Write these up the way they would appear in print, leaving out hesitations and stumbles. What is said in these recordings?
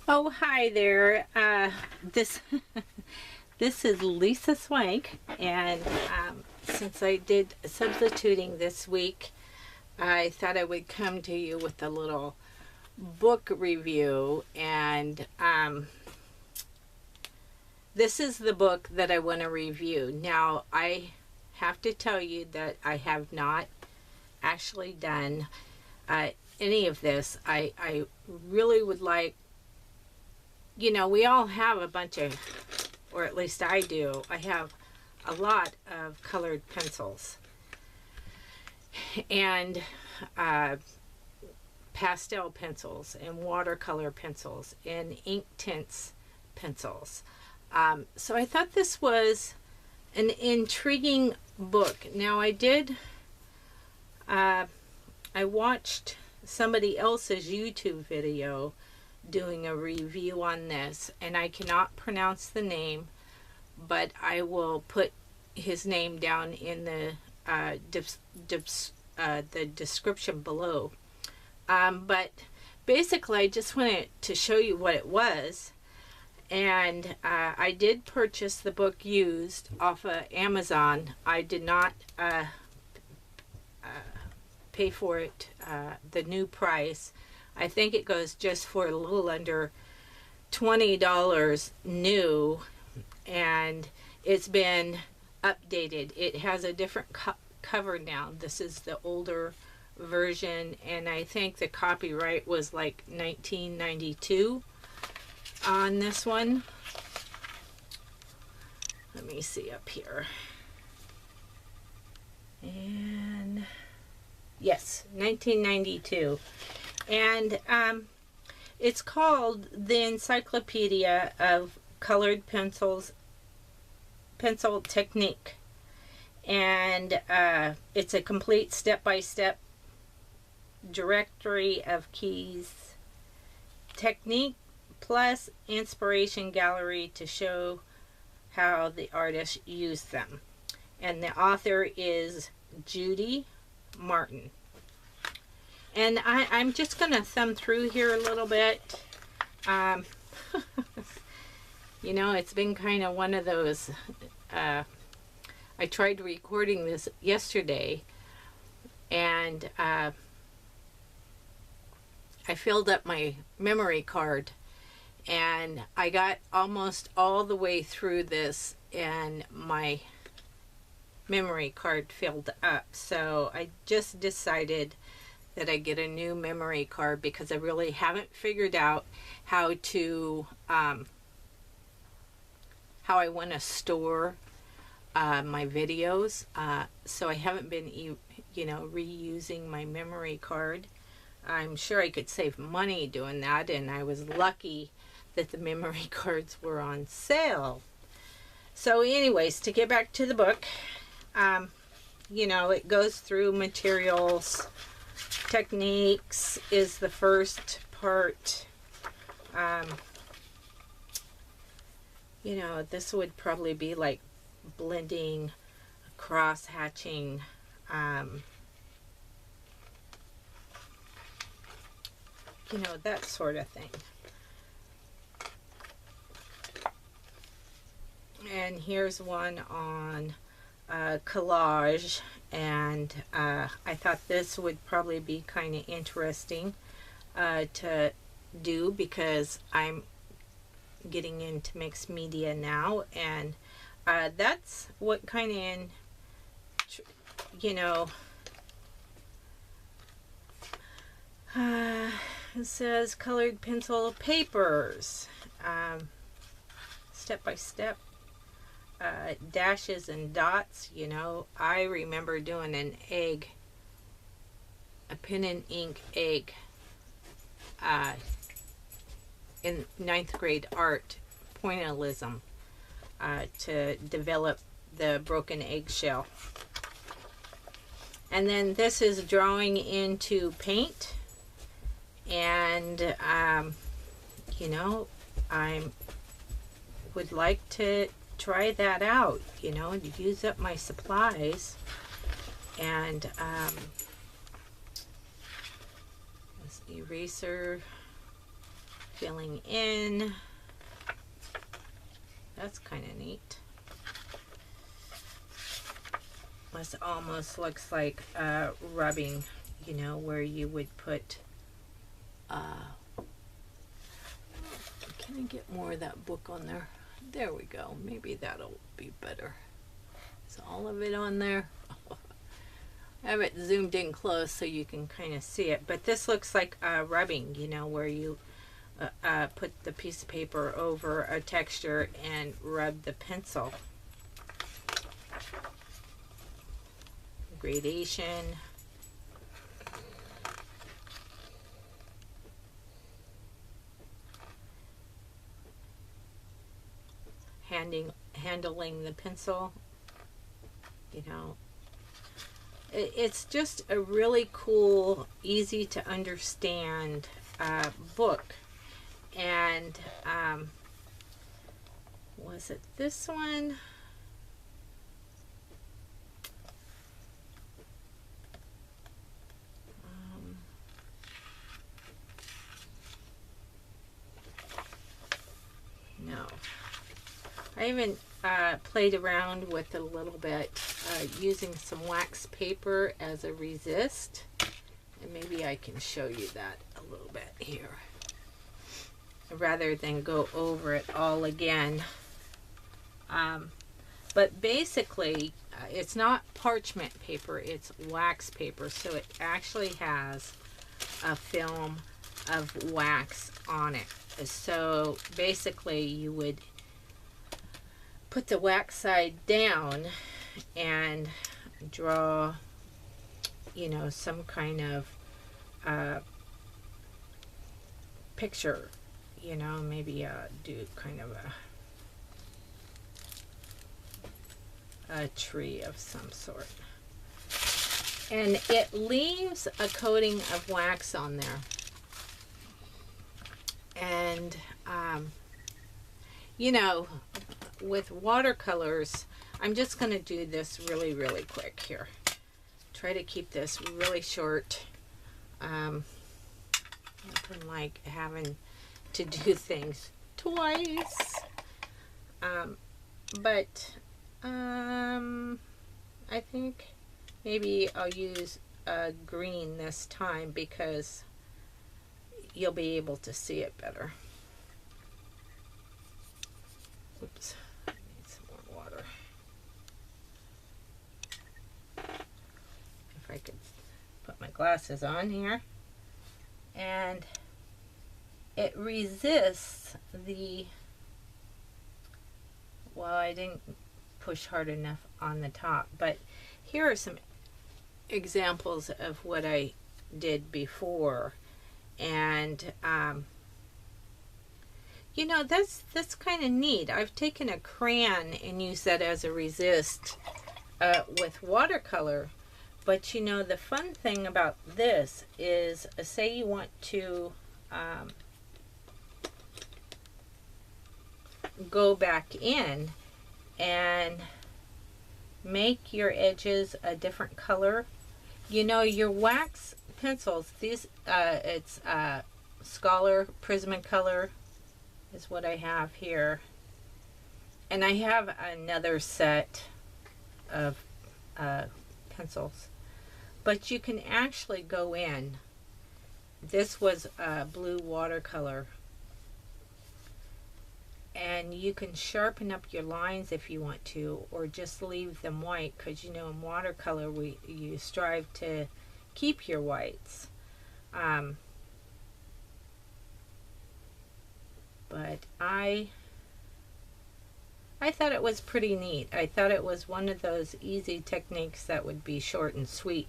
Oh, hi there. This this is Lisa Swank, and since I did substituting this week, I thought I would come to you with a little book review. And this is the book that I want to review. Now, I have to tell you that I have not actually done any of this. I really would like, we all have a bunch of, or at least I do, I have a lot of colored pencils and pastel pencils and watercolor pencils and ink tints pencils. So I thought this was an intriguing book. Now I watched somebody else's YouTube video doing a review on this, and I cannot pronounce the name, but I will put his name down in the description below. But basically, I just wanted to show you what it was, and I did purchase the book used off of Amazon. I did not pay for it the new price. I think it goes just for a little under $20 new, and it's been updated. It has a different cover now. This is the older version, and I think the copyright was like 1992 on this one. Let me see up here. And yes, 1992. And it's called The Encyclopedia of Colored Pencil Technique. And it's a complete step-by-step directory of keys, technique, plus inspiration gallery to show how the artist used them. And the author is Judy Martin. And I'm just going to thumb through here a little bit. It's been kind of one of those, I tried recording this yesterday, and I filled up my memory card, and I got almost all the way through this, and my memory card filled up. So I just decided that I get a new memory card because I really haven't figured out how to how I want to store my videos. So I haven't been reusing my memory card. I'm sure I could save money doing that, and I was lucky that the memory cards were on sale. So anyways, to get back to the book, it goes through materials. Techniques is the first part. This would probably be like blending, cross hatching, that sort of thing. And here's one on collage, and I thought this would probably be kind of interesting to do because I'm getting into mixed media now, and that's what kind of it says colored pencil papers, step by step. Dashes and dots. I remember doing a pen and ink egg in 9th grade art, pointillism, to develop the broken eggshell. And then this is drawing into paint, and I would like to try that out, to use up my supplies. And eraser, filling in. That's kind of neat. This almost looks like rubbing, you know, where you would put, can I get more of that book on there? There we go. Maybe that'll be better. Is all of it on there? I have it zoomed in close so you can kind of see it. But this looks like rubbing, you know, where you put the piece of paper over a texture and rub the pencil. Gradation. Handling the pencil, you know. It's just a really cool, easy to understand book. And was it this one? No. I even played around with it a little bit using some wax paper as a resist. And maybe I can show you that a little bit here, rather than go over it all again. But basically, it's not parchment paper, it's wax paper. So it actually has a film of wax on it. So basically, you would put the wax side down and draw, you know, some kind of picture, you know, maybe do kind of a tree of some sort. And it leaves a coating of wax on there. And, you know, with watercolors, I'm just going to do this really, really quick here. Try to keep this really short. Nothing like having to do things twice. But I think maybe I'll use green this time because you'll be able to see it better. Oops, I need some more water. If I could put my glasses on here. And it resists the, well, I didn't push hard enough on the top, but here are some examples of what I did before. And you know, that's kind of neat. I've taken a crayon and used that as a resist with watercolor. But you know, the fun thing about this is, say you want to go back in and make your edges a different color. You know, your wax pencils, these it's Scholar Prismacolor is what I have here, and I have another set of pencils, but you can actually go in. This was blue watercolor, and you can sharpen up your lines if you want to, or just leave them white, because you know in watercolor you strive to keep your whites. But I thought it was pretty neat. I thought it was one of those easy techniques that would be short and sweet,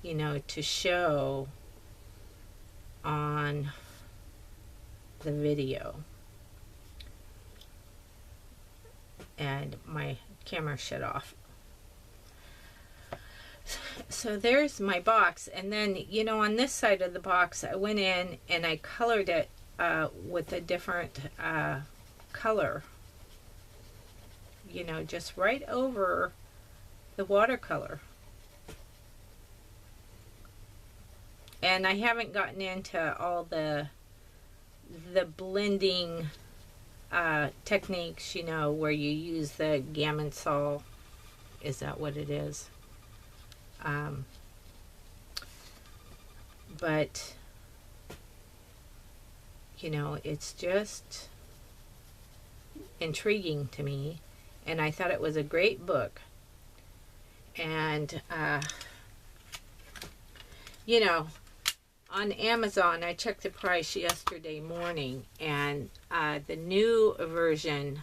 you know, to show on the video. And my camera shut off. So there's my box, and then, you know, on this side of the box I went in and I colored it with a different color, you know, just right over the watercolor. And I haven't gotten into all the the blending techniques, you know, where you use the gammon saw. Is that what it is? But, you know, it's just intriguing to me. And I thought it was a great book. And, you know, on Amazon, I checked the price yesterday morning, and the new version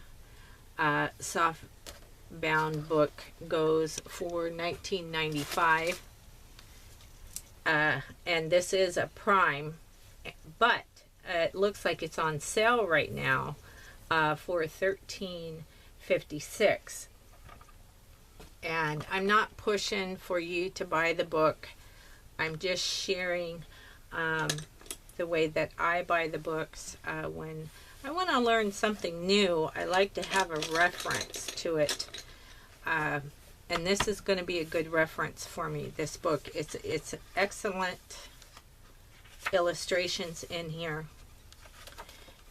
softbound book goes for $19.95, and this is a Prime, but it looks like it's on sale right now for $13.56. And I'm not pushing for you to buy the book. I'm just sharing the way that I buy the books. When I want to learn something new, I like to have a reference to it. And this is going to be a good reference for me, this book. It's excellent illustrations in here.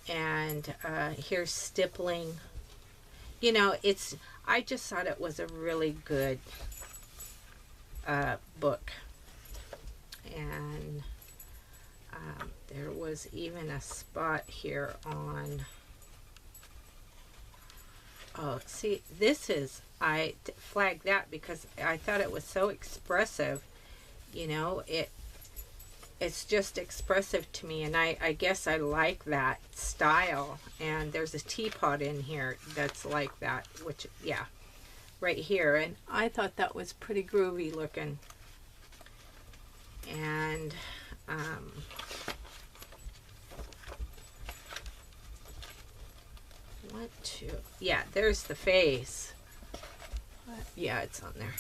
And here's stippling. You know, I just thought it was a really good book. And there was even a spot here on, oh, see, this is, I flagged that because I thought it was so expressive. You know, it's just expressive to me, and I guess I like that style. And there's a teapot in here that's like that, which, yeah, right here. And I thought that was pretty groovy looking. And yeah, there's the face. Yeah, it's on there.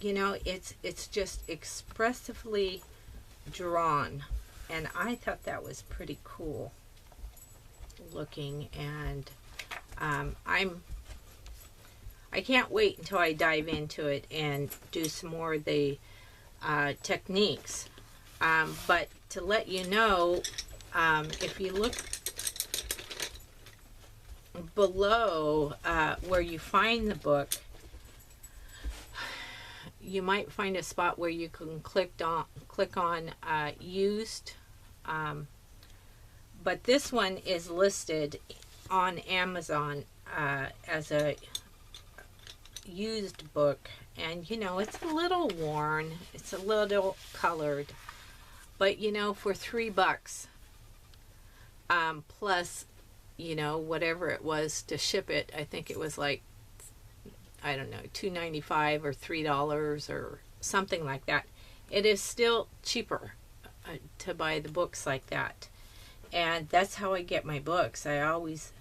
You know, it's just expressively drawn, and I thought that was pretty cool looking. And I can't wait until I dive into it and do some more of the techniques. But to let you know, if you look below where you find the book, you might find a spot where you can click on used. But this one is listed on Amazon as a used book, and you know, it's a little worn, it's a little colored, but you know, for $3 plus, you know, whatever it was to ship it, I think it was like, I don't know, $2.95 or $3 or something like that. It is still cheaper to buy the books like that. And that's how I get my books. I always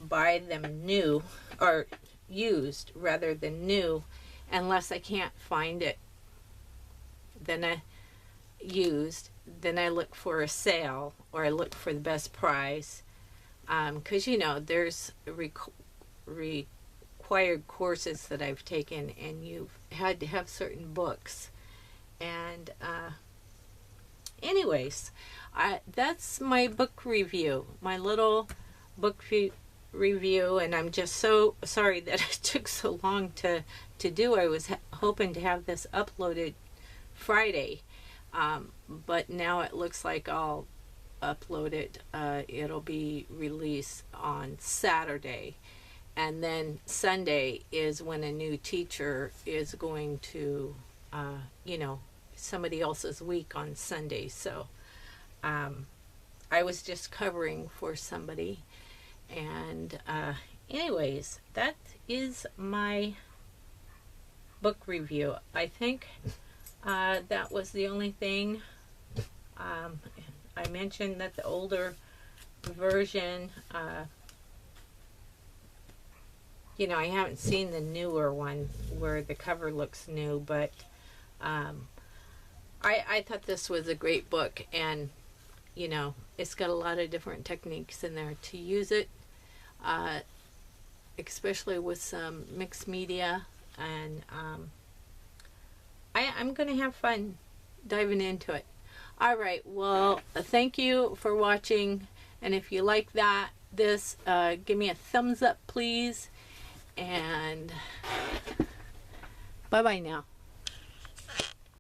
buy them new, or used rather than new, unless I can't find it. Then I look for a sale, or I look for the best price, because you know, there's required courses that I've taken, and you've had to have certain books. And anyways, that's my book review, my little book review, and I'm just so sorry that it took so long to do. I was hoping to have this uploaded Friday, but now it looks like I'll upload it. It'll be released on Saturday, and then Sunday is when a new teacher is going to, you know, somebody else's week on Sunday. So I was just covering for somebody. And anyways, that is my book review. I think that was the only thing. I mentioned that the older version, you know, I haven't seen the newer one where the cover looks new, but I thought this was a great book, and you know, it's got a lot of different techniques in there to use it, especially with some mixed media. And I'm going to have fun diving into it. All right, well, thank you for watching, and if you like this, give me a thumbs up, please, and bye-bye now.